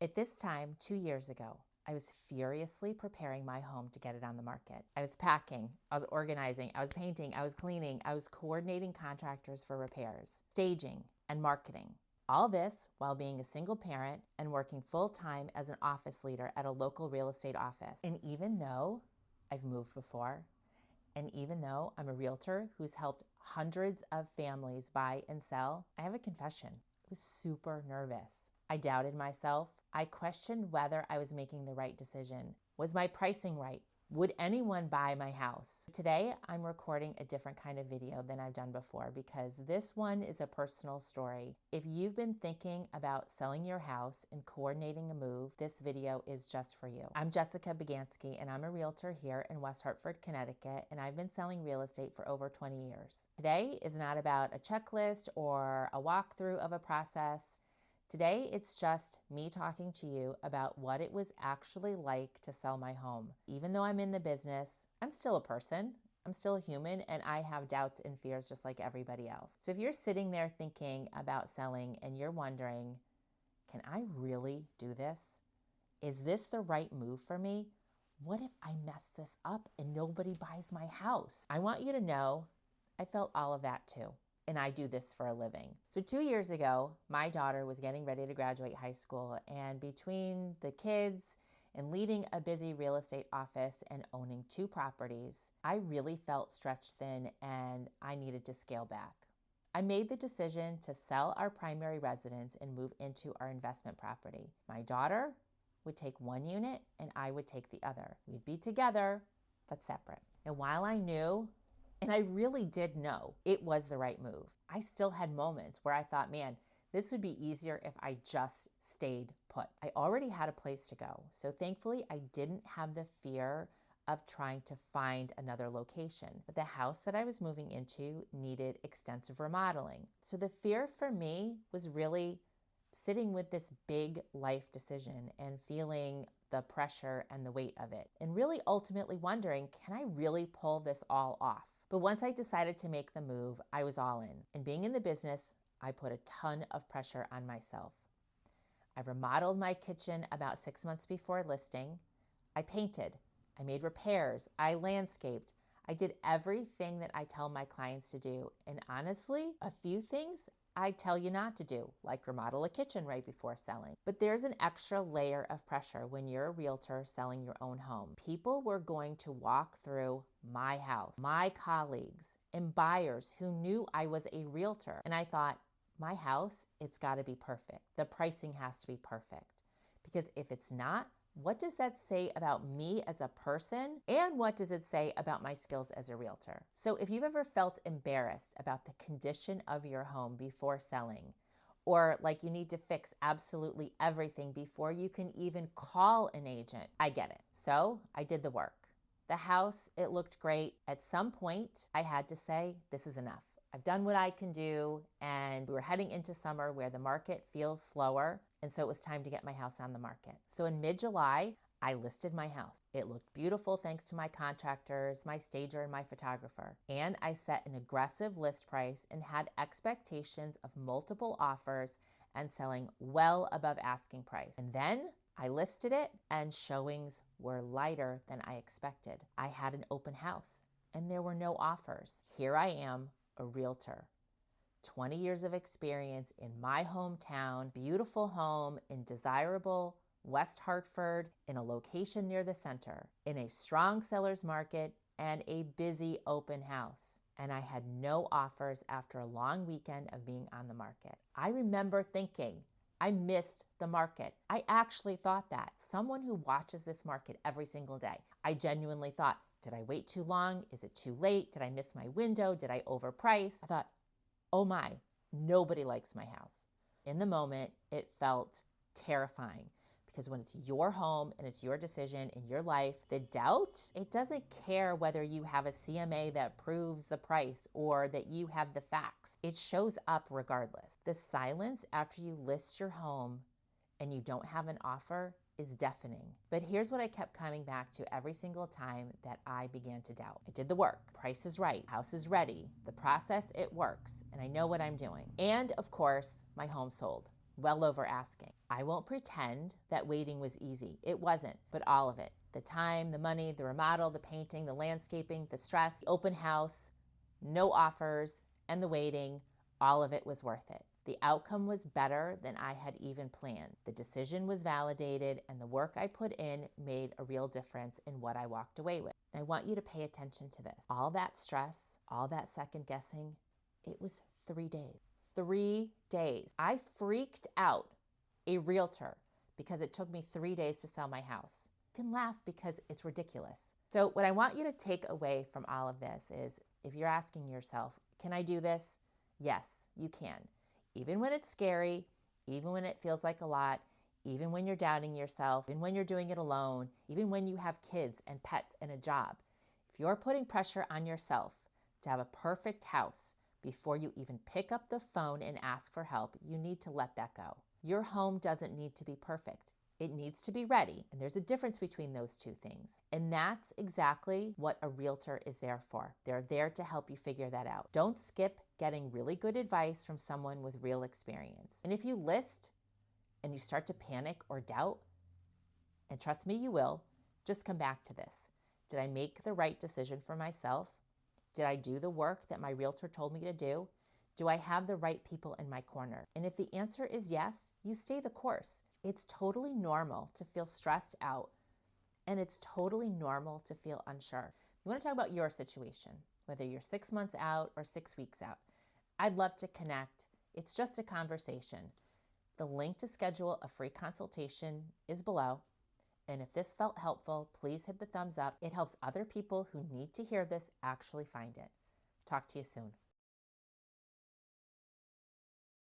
At this time, 2 years ago, I was furiously preparing my home to get it on the market. I was packing, I was organizing, I was painting, I was cleaning, I was coordinating contractors for repairs, staging, and marketing. All this while being a single parent and working full-time as an office leader at a local real estate office. And even though I've moved before, and even though I'm a realtor who's helped hundreds of families buy and sell, I have a confession. I was super nervous. I doubted myself. I questioned whether I was making the right decision. Was my pricing right? Would anyone buy my house? Today, I'm recording a different kind of video than I've done before because this one is a personal story. If you've been thinking about selling your house and coordinating a move, this video is just for you. I'm Jessica Beganski and I'm a realtor here in West Hartford, Connecticut, and I've been selling real estate for over 20 years. Today is not about a checklist or a walkthrough of a process. Today, it's just me talking to you about what it was actually like to sell my home. Even though I'm in the business, I'm still a person, I'm still a human, and I have doubts and fears just like everybody else. So if you're sitting there thinking about selling and you're wondering, can I really do this? Is this the right move for me? What if I mess this up and nobody buys my house? I want you to know I felt all of that too. And I do this for a living. So 2 years ago, my daughter was getting ready to graduate high school, and between the kids and leading a busy real estate office and owning 2 properties, I really felt stretched thin and I needed to scale back. I made the decision to sell our primary residence and move into our investment property. My daughter would take 1 unit and I would take the other. We'd be together, but separate. And while I knew, and I really did know it was the right move, I still had moments where I thought, man, this would be easier if I just stayed put. I already had a place to go. So thankfully, I didn't have the fear of trying to find another location. But the house that I was moving into needed extensive remodeling. So the fear for me was really sitting with this big life decision and feeling the pressure and the weight of it. And really ultimately wondering, can I really pull this all off? But once I decided to make the move, I was all in. And being in the business, I put a ton of pressure on myself. I remodeled my kitchen about 6 months before listing. I painted, I made repairs, I landscaped. I did everything that I tell my clients to do. And honestly, a few things I tell you not to do, like remodel a kitchen right before selling. But there's an extra layer of pressure when you're a realtor selling your own home. People were going to walk through my house, my colleagues, and buyers who knew I was a realtor. And I thought, my house, it's gotta be perfect. The pricing has to be perfect. Because if it's not, what does that say about me as a person? And what does it say about my skills as a realtor? So if you've ever felt embarrassed about the condition of your home before selling, or like you need to fix absolutely everything before you can even call an agent, I get it. So I did the work. The house, it looked great. At some point, I had to say, this is enough. I've done what I can do, and we were heading into summer where the market feels slower, and so it was time to get my house on the market. So in mid-July, I listed my house. It looked beautiful thanks to my contractors, my stager, and my photographer. And I set an aggressive list price and had expectations of multiple offers and selling well above asking price. And then I listed it, and showings were lighter than I expected. I had an open house, and there were no offers. Here I am, a realtor, 20 years of experience in my hometown, beautiful home in desirable West Hartford, in a location near the center, in a strong seller's market and a busy open house. And I had no offers after a long weekend of being on the market. I remember thinking, I missed the market. I actually thought that. Someone who watches this market every single day, I genuinely thought, did I wait too long? Is it too late? Did I miss my window? Did I overprice? I thought, oh my, nobody likes my house. In the moment, it felt terrifying because when it's your home and it's your decision in your life, the doubt, it doesn't care whether you have a CMA that proves the price or that you have the facts. It shows up regardless. The silence after you list your home and you don't have an offer is deafening. But here's what I kept coming back to every single time that I began to doubt. I did the work. Price is right. House is ready. The process, it works. And I know what I'm doing. And of course, my home sold well over asking. I won't pretend that waiting was easy. It wasn't, but all of it. The time, the money, the remodel, the painting, the landscaping, the stress, the open house, no offers, and the waiting, all of it was worth it. The outcome was better than I had even planned. The decision was validated, and the work I put in made a real difference in what I walked away with. And I want you to pay attention to this. All that stress, all that second guessing, it was 3 days. 3 days. I freaked out a realtor because it took me 3 days to sell my house. You can laugh because it's ridiculous. So what I want you to take away from all of this is, if you're asking yourself, can I do this? Yes, you can. Even when it's scary, even when it feels like a lot, even when you're doubting yourself, even when you're doing it alone, even when you have kids and pets and a job. If you're putting pressure on yourself to have a perfect house before you even pick up the phone and ask for help, you need to let that go. Your home doesn't need to be perfect. It needs to be ready. And there's a difference between those two things. And that's exactly what a realtor is there for. They're there to help you figure that out. Don't skip getting really good advice from someone with real experience. And if you list and you start to panic or doubt, and trust me, you will, just come back to this. Did I make the right decision for myself? Did I do the work that my realtor told me to do? Do I have the right people in my corner? And if the answer is yes, you stay the course. It's totally normal to feel stressed out, and it's totally normal to feel unsure. You want to talk about your situation, whether you're 6 months out or 6 weeks out. I'd love to connect. It's just a conversation. The link to schedule a free consultation is below. And if this felt helpful, please hit the thumbs up. It helps other people who need to hear this actually find it. Talk to you soon.